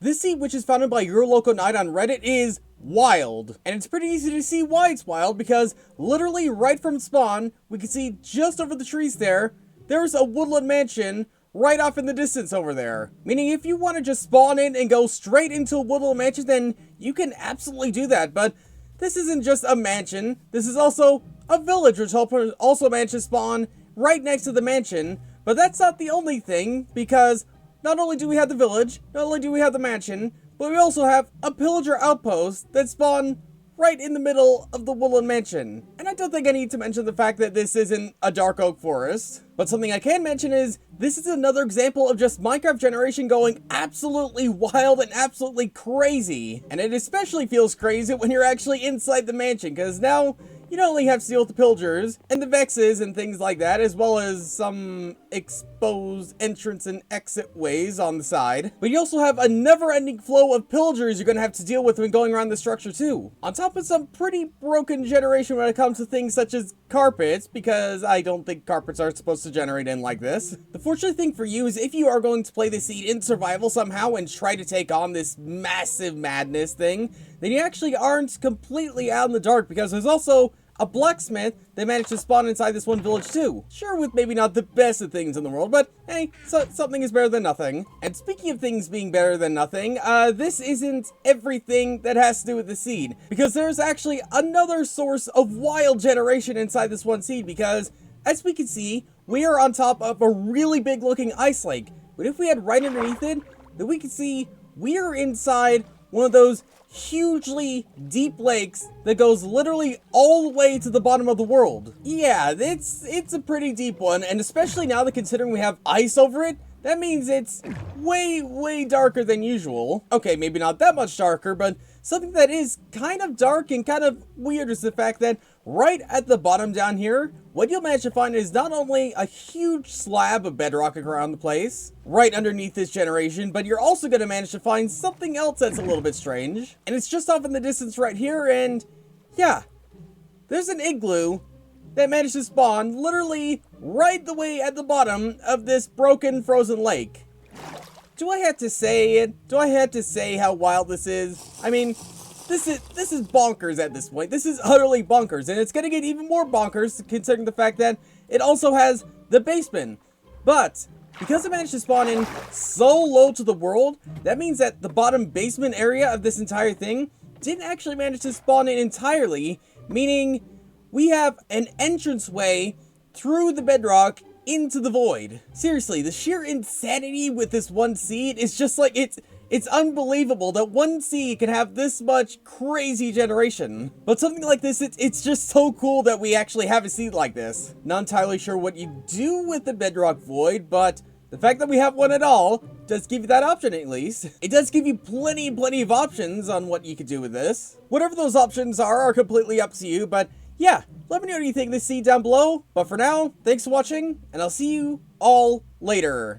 This seed, which is founded by Your Local Knight on Reddit, is wild. And it's pretty easy to see why it's wild, because literally right from spawn, we can see just over the trees there's a woodland mansion right off in the distance over there. Meaning if you want to just spawn in and go straight into a woodland mansion, then you can absolutely do that. But this isn't just a mansion, this is also a village, which also managed to spawn right next to the mansion. But that's not the only thing, because not only do we have the village, not only do we have the mansion, but we also have a pillager outpost that spawned right in the middle of the woodland mansion. And I don't think I need to mention the fact that this isn't a dark oak forest. But something I can mention is, this is another example of just Minecraft generation going absolutely wild and absolutely crazy. And it especially feels crazy when you're actually inside the mansion, because now you not only have to deal with the pillagers and the vexes and things like that, as well as some exposed entrance and exit ways on the side, but you also have a never-ending flow of pillagers you're going to have to deal with when going around the structure too. On top of some pretty broken generation when it comes to things such as carpets, because I don't think carpets are supposed to generate in like this. The fortunate thing for you is if you are going to play the seed in survival somehow and try to take on this massive madness thing, then you actually aren't completely out in the dark, because there's also a blacksmith that managed to spawn inside this one village too. Sure, with maybe not the best of things in the world, but hey, something is better than nothing. And speaking of things being better than nothing, this isn't everything that has to do with the seed, because there's actually another source of wild generation inside this one seed, because as we can see, we are on top of a really big looking ice lake. But if we had right underneath it, then we can see we are inside one of those hugely deep lakes that goes literally all the way to the bottom of the world. Yeah, it's a pretty deep one, and especially now that considering we have ice over it, that means it's way darker than usual. Okay, maybe not that much darker, but something that is kind of dark and kind of weird is the fact that right at the bottom down here, what you'll manage to find is not only a huge slab of bedrock around the place, right underneath this generation, but you're also going to manage to find something else that's a little bit strange. And it's just off in the distance right here, and yeah, there's an igloo that managed to spawn literally right the way at the bottom of this broken frozen lake. Do I have to say it? Do I have to say how wild this is? I mean, this is bonkers at this point. This is utterly bonkers, and it's gonna get even more bonkers considering the fact that it also has the basement. But because it managed to spawn in so low to the world, that means that the bottom basement area of this entire thing didn't actually manage to spawn in entirely, meaning we have an entranceway through the bedrock into the void. Seriously, the sheer insanity with this one seed is just like, it's unbelievable that one seed can have this much crazy generation. But something like this, it's just so cool that we actually have a seed like this. Not entirely sure what you do with the bedrock void, but the fact that we have one at all does give you that option at least. It does give you plenty of options on what you could do with this. Whatever those options are completely up to you, but yeah, let me know what you think of this seed down below. But for now, thanks for watching, and I'll see you all later.